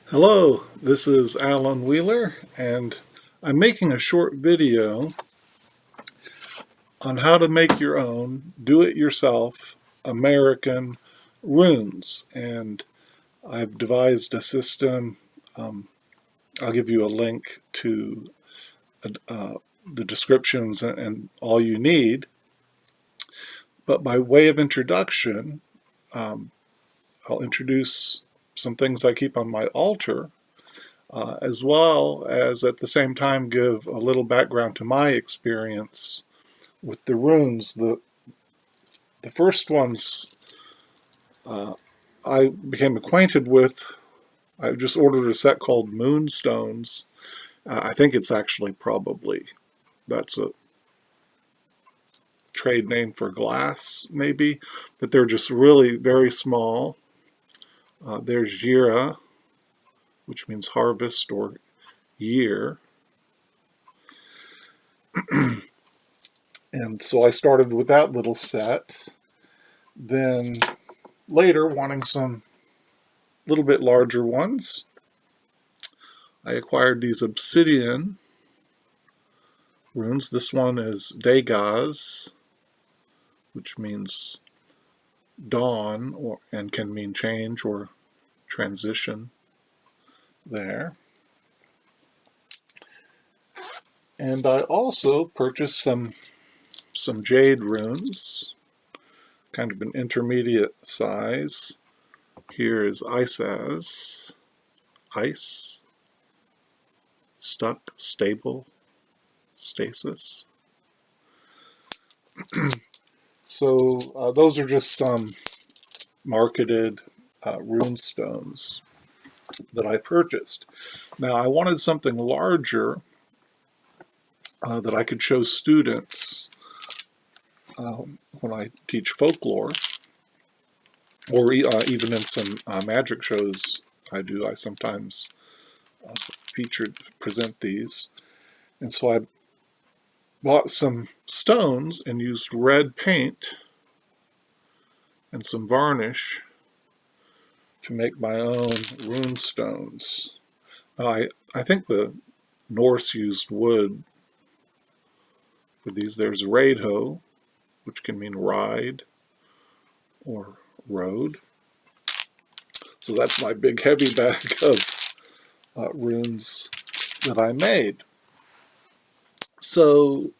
Hello, this is Alan Wheeler, and I'm making a short video on how to make your own do-it-yourself American runes. And I've devised a system. Um, I'll give you a link to uh, the descriptions and all you need. But by way of introduction, um, I'll introduce some things I keep on my altar, as well as at the same time give a little background to my experience with the runes. The first ones uh, I became acquainted with. I just ordered a set called Moonstones. I think it's actually probably that's a trade name for glass, maybe, but they're just really very small. There's Jira, which means harvest or year. And so I started with that little set. Then later, wanting some little bit larger ones, I acquired these Obsidian runes. This one is Dagaz, which means dawn, and can mean change or transition there. And I also purchased some jade runes, kind of an intermediate size. Here is Ice, stuck, stable, stasis. So those are just some marketed rune stones that I purchased. Now I wanted something larger that I could show students when I teach folklore, or even in some magic shows I sometimes present these. And so I bought some stones and used red paint and some varnish to make my own rune stones. Now, I think the Norse used wood for these. There's Raidho, which can mean ride or road. So that's my big heavy bag of runes that I made. So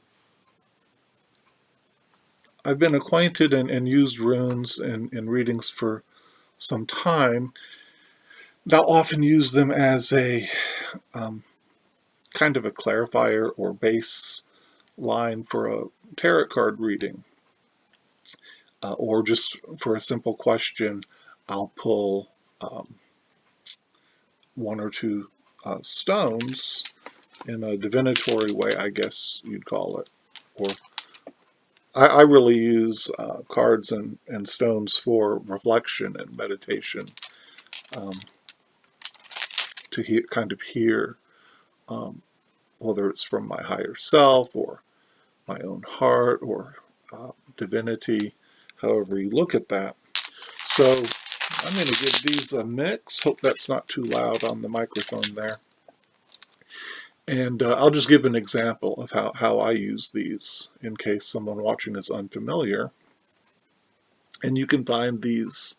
I've been acquainted and used runes in readings for some time. Now often use them as a kind of a clarifier or base line for a tarot card reading. Or just for a simple question, I'll pull one or two stones in a divinatory way, I guess you'd call it. Or I really use cards and stones for reflection and meditation, to kind of hear whether it's from my higher self or my own heart or divinity, however you look at that. So I'm going to give these a mix. Hope that's not too loud on the microphone there. And I'll just give an example of how I use these in case someone watching is unfamiliar. And you can find these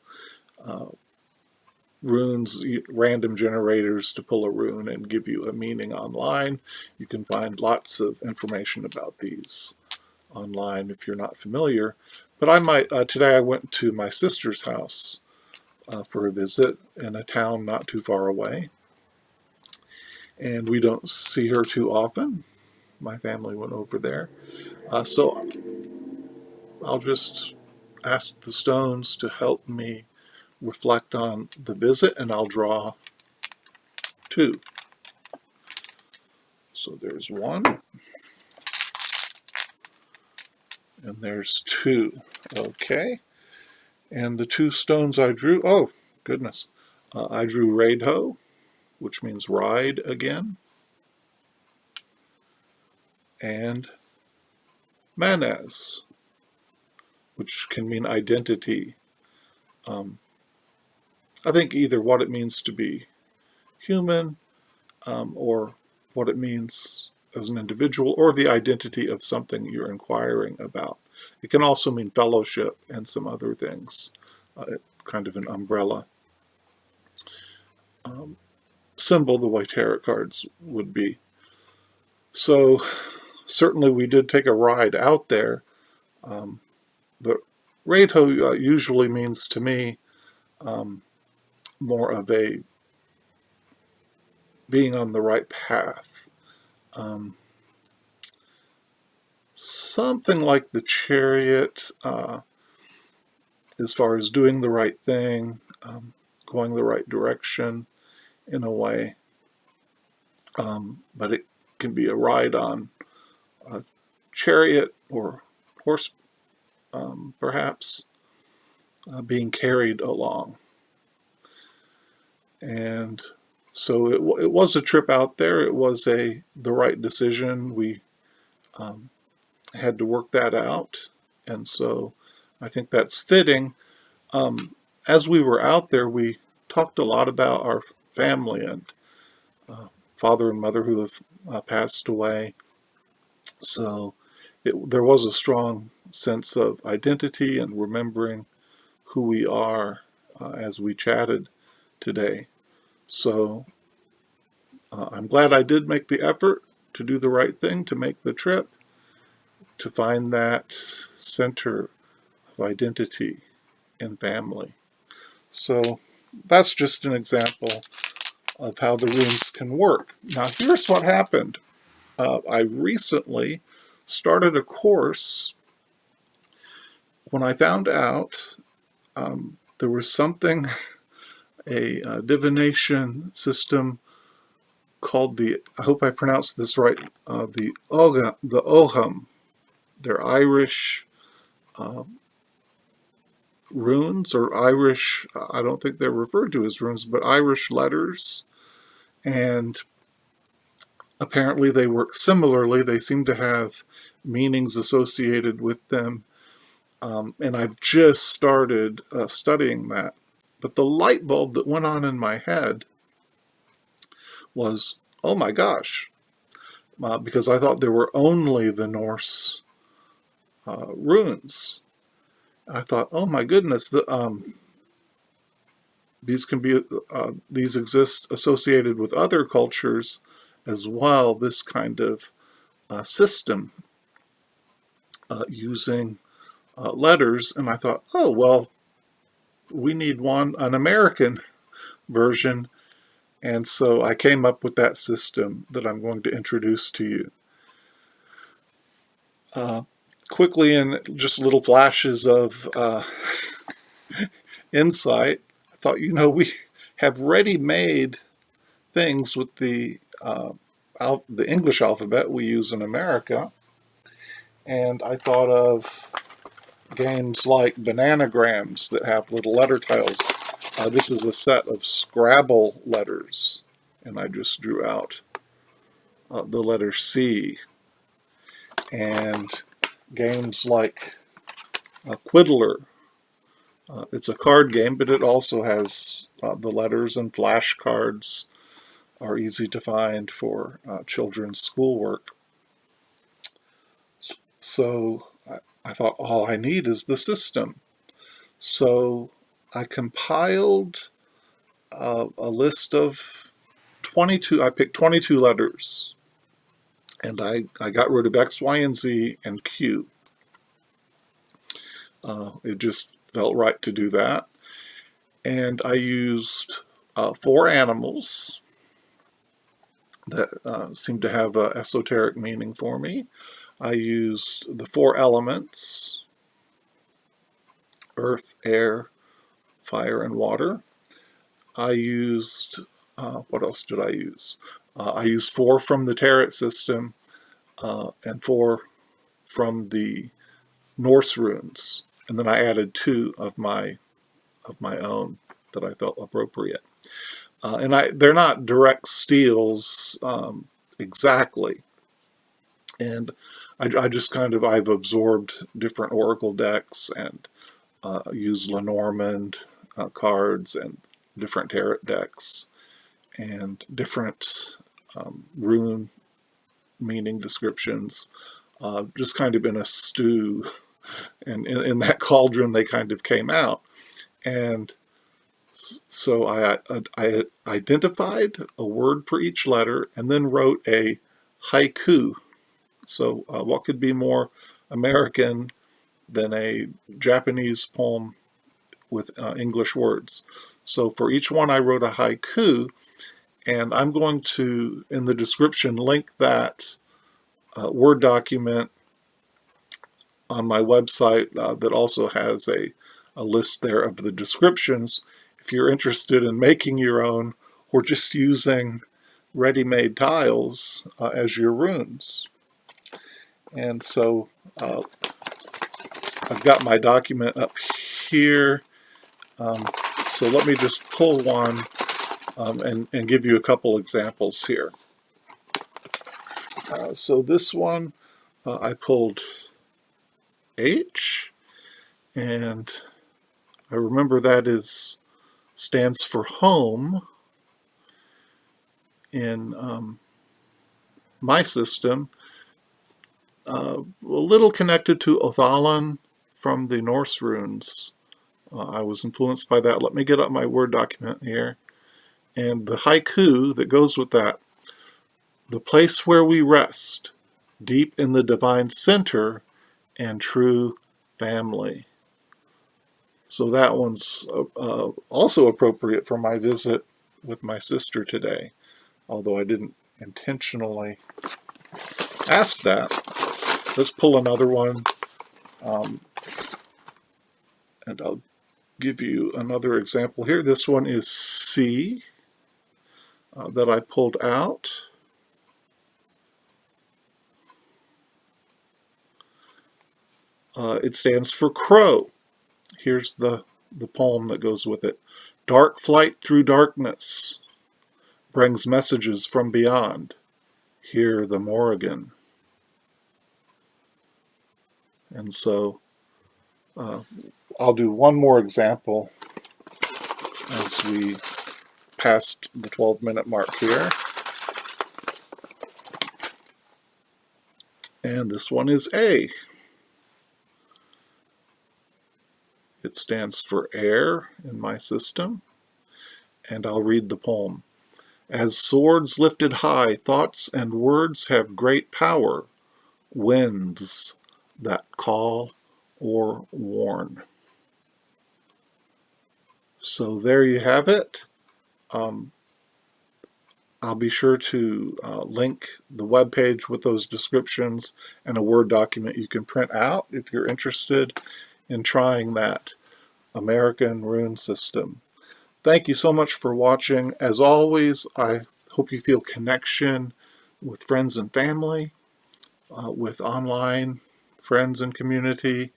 runes, random generators to pull a rune and give you a meaning online. You can find lots of information about these online if you're not familiar. But I might, today I went to my sister's house for a visit in a town not too far away. And we don't see her too often. My family went over there. So I'll just ask the stones to help me reflect on the visit, and I'll draw two. So there's one, and there's two. Okay. And the two stones I drew, oh, goodness. I drew Raidho, which means ride again, and Manez, which can mean identity. I think either what it means to be human, or what it means as an individual, or the identity of something you're inquiring about. It can also mean fellowship and some other things, kind of an umbrella symbol, the way tarot cards would be. So certainly we did take a ride out there, but Reito usually means to me more of a being on the right path. Something like the Chariot, as far as doing the right thing, going the right direction in a way. But it can be a ride on a chariot or horse, perhaps, being carried along. And so it was a trip out there. It was the right decision. We had to work that out. And so I think that's fitting. As we were out there, we talked a lot about our family and father and mother who have passed away. So there was a strong sense of identity and remembering who we are as we chatted today. So I'm glad I did make the effort to do the right thing, to make the trip, to find that center of identity and family. So that's just an example of how the runes can work. Now, here's what happened. I recently started a course when I found out there was something, a divination system called I hope I pronounced this right, the Ogham. They're Irish runes, or Irish, I don't think they're referred to as runes, but Irish letters. And apparently they work similarly. They seem to have meanings associated with them. And I've just started studying that. But the light bulb that went on in my head was, oh my gosh, because I thought there were only the Norse runes. I thought, oh my goodness, these exist associated with other cultures as well. This kind of system using letters, and I thought, oh well, we need an American version, and so I came up with that system that I'm going to introduce to you. Quickly, in just little flashes of insight, I thought, we have ready-made things with the English alphabet we use in America, and I thought of games like Bananagrams that have little letter tiles. This is a set of Scrabble letters, and I just drew out the letter C. And games like Quiddler. It's a card game, but it also has the letters, and flashcards are easy to find for children's schoolwork. So I thought, all I need is the system. So I compiled a list of 22. I picked 22 letters, and I got rid of X, Y, and Z and Q. It just felt right to do that. And I used 4 animals that seemed to have an esoteric meaning for me. I used the 4 elements: earth, air, fire, and water. I used, what else did I use? I used 4 from the tarot system and 4 from the Norse runes. And then I added 2 of my own that I felt appropriate. And they're not direct steals exactly. And I just I've absorbed different oracle decks and used Lenormand cards and different tarot decks. and different rune meaning descriptions, just kind of in a stew. And in that cauldron, they kind of came out. And so I identified a word for each letter and then wrote a haiku. So what could be more American than a Japanese poem with English words? So for each one, I wrote a haiku, and I'm going to, in the description, link that Word document on my website that also has a list there of the descriptions if you're interested in making your own or just using ready-made tiles as your runes. And so I've got my document up here. So let me just pull one and give you a couple examples here. So this one, I pulled H, and I remember that stands for home in my system. A little connected to Othalan from the Norse runes. I was influenced by that. Let me get up my Word document here. And the haiku that goes with that: the place where we rest, deep in the divine center and true family. So that one's also appropriate for my visit with my sister today, although I didn't intentionally ask that. Let's pull another one, and I'll give you another example here. This one is C that I pulled out. It stands for crow. Here's the poem that goes with it. Dark flight through darkness brings messages from beyond. Hear the Morrigan. And so I'll do one more example as we passed the 12-minute mark here. And this one is A. It stands for air in my system. And I'll read the poem. As swords lifted high, thoughts and words have great power, winds that call or warn. So there you have it. I'll be sure to link the webpage with those descriptions and a Word document you can print out if you're interested in trying that American rune system. Thank you so much for watching. As always, I hope you feel connection with friends and family, with online friends and community,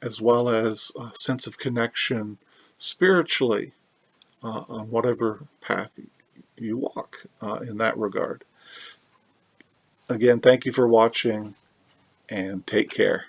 as well as a sense of connection spiritually on whatever path you walk in that regard. Again, thank you for watching, and take care.